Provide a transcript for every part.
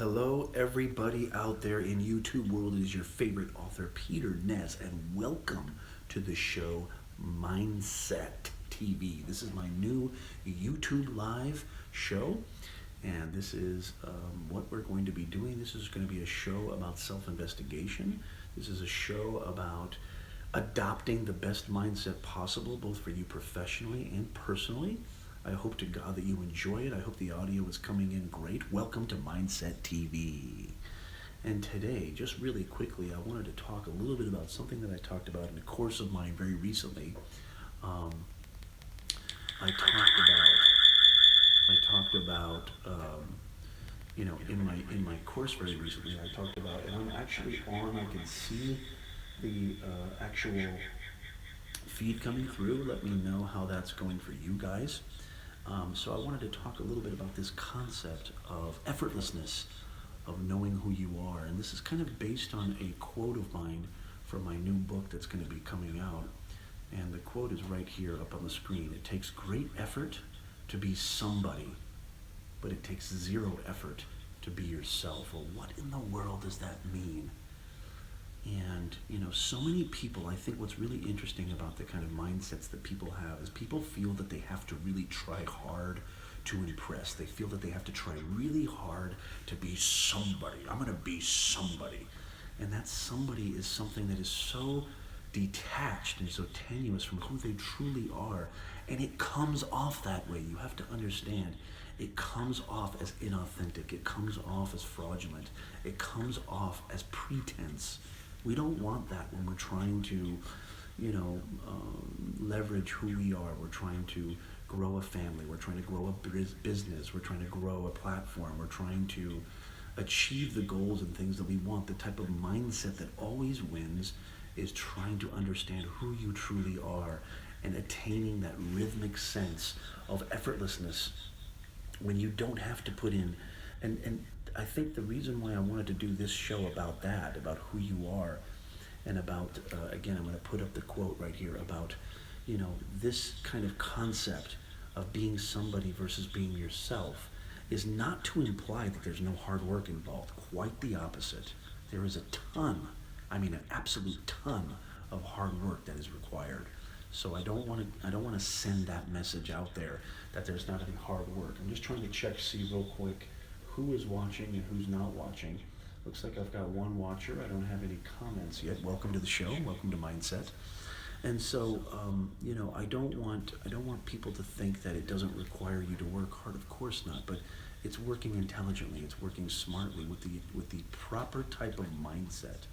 Hello, everybody out there in YouTube world. It is your favorite author, Peter Ness, and welcome to the show Mindset TV. This is my new YouTube live show, and this is what we're going to be doing. This is going to be a show about self-investigation. This is a show about adopting the best mindset possible, both for you professionally and personally. I hope to God that you enjoy it. I hope the audio is coming in great. Welcome to Mindset TV. And today, just really quickly, I wanted to talk a little bit about something that I talked about in a course of mine very recently. I talked about in my course very recently. I talked about, and I'm actually on. I can see the actual feed coming through. Let me know how that's going for you guys. So I wanted to talk a little bit about this concept of effortlessness, of knowing who you are. And this is kind of based on a quote of mine from my new book that's going to be coming out. And the quote is right here up on the screen. It takes great effort to be somebody, but it takes zero effort to be yourself. Well, what in the world does that mean? And, so many people, I think what's really interesting about the kind of mindsets that people have is people feel that they have to really try hard to impress. They feel that they have to try really hard to be somebody. I'm going to be somebody. And that somebody is something that is so detached and so tenuous from who they truly are. And it comes off that way. You have to understand. It comes off as inauthentic. It comes off as fraudulent. It comes off as pretense. We don't want that when we're trying to, leverage who we are. We're trying to grow a family. We're trying to grow a business. We're trying to grow a platform. We're trying to achieve the goals and things that we want. The type of mindset that always wins is trying to understand who you truly are and attaining that rhythmic sense of effortlessness when you don't have to put in, and I think the reason why I wanted to do this show about that, about who you are, and about, again, I'm going to put up the quote right here about, this kind of concept of being somebody versus being yourself is not to imply that there's no hard work involved. Quite the opposite. There is a ton, an absolute ton of hard work that is required. So I don't want to send that message out there that there's not any hard work. I'm just trying to see real quick who is watching and who's not watching. Looks like I've got one watcher. I don't have any comments yet. Welcome to the show. Welcome to Mindset. And so, I don't want people to think that it doesn't require you to work hard. Of course not. But it's working intelligently. It's working smartly with the proper type of mindset.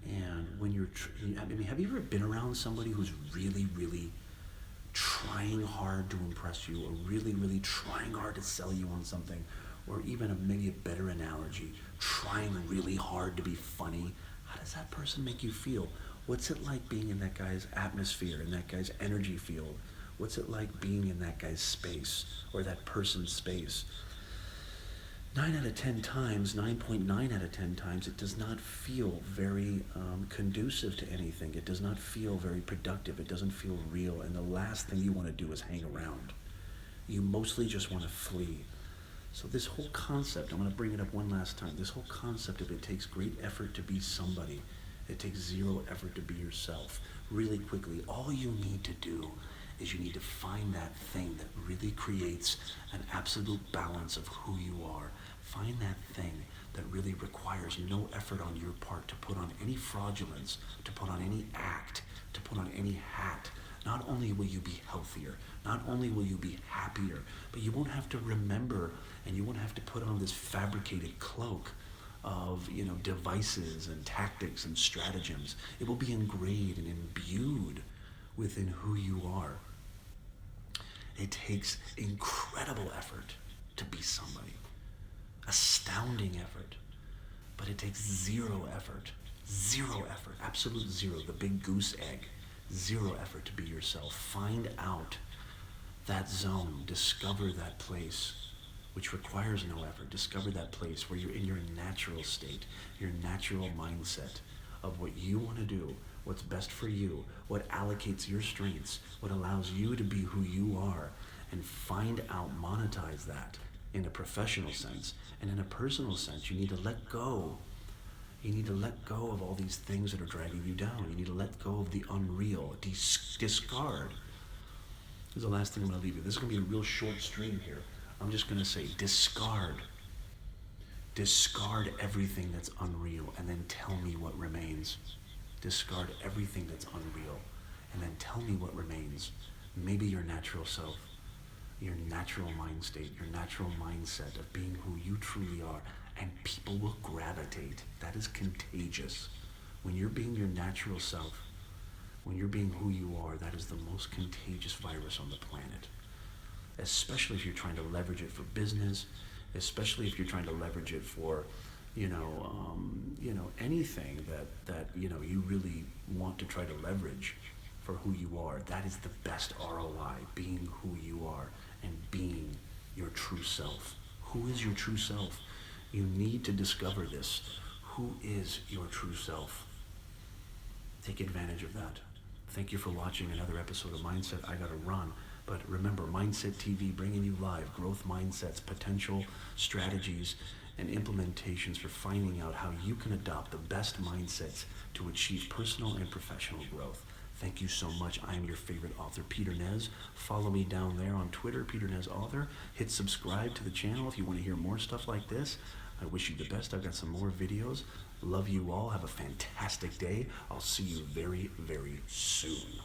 And when you're, have you ever been around somebody who's really, really trying hard to impress you, or really, really trying hard to sell you on something? Or even maybe a better analogy, trying really hard to be funny? How does that person make you feel? What's it like being in that guy's atmosphere, in that guy's energy field? What's it like being in that guy's space, or that person's space? 9 out of 10 times, 9.9 out of 10 times, it does not feel very conducive to anything. It does not feel very productive. It doesn't feel real. And the last thing you want to do is hang around. You mostly just want to flee. So this whole concept, I'm going to bring it up one last time, this whole concept of it takes great effort to be somebody. It takes zero effort to be yourself. Really quickly, all you need to do is you need to find that thing that really creates an absolute balance of who you are. Find that thing that really requires no effort on your part to put on any fraudulence, to put on any act, to put on any hat. Not only will you be healthier, not only will you be happier, but you won't have to remember, and you won't have to put on this fabricated cloak of devices and tactics and stratagems. It will be ingrained and imbued within who you are. It takes incredible effort to be somebody. Astounding effort. But it takes zero effort, absolute zero, the big goose egg. Zero effort to be yourself. Find out that zone. Discover that place, which requires no effort. Discover that place where you're in your natural state, your natural mindset of what you want to do, what's best for you, what allocates your strengths, what allows you to be who you are, and find out, monetize that in a professional sense. And in a personal sense, you need to let go. You need to let go of all these things that are dragging you down. You need to let go of the unreal. Discard. This is the last thing I'm going to leave you. This is going to be a real short stream here. I'm just going to say discard. Discard everything that's unreal and then tell me what remains. Discard everything that's unreal and then tell me what remains. Maybe your natural self, your natural mind state, your natural mindset of being who you truly are, and people will gravitate. That is contagious. When you're being your natural self, when you're being who you are, that is the most contagious virus on the planet. Especially if you're trying to leverage it for business, especially if you're trying to leverage it for, anything that you really want to try to leverage for who you are. That is the best ROI, being who you are and being your true self. Who is your true self? You need to discover this. Who is your true self? Take advantage of that. Thank you for watching another episode of Mindset. I gotta run. But remember, Mindset TV bringing you live growth mindsets, potential strategies, and implementations for finding out how you can adopt the best mindsets to achieve personal and professional growth. Thank you so much. I am your favorite author, Peter Nez. Follow me down there on Twitter, Peter Nez Author. Hit subscribe to the channel if you want to hear more stuff like this. I wish you the best. I've got some more videos. Love you all. Have a fantastic day. I'll see you very, very soon.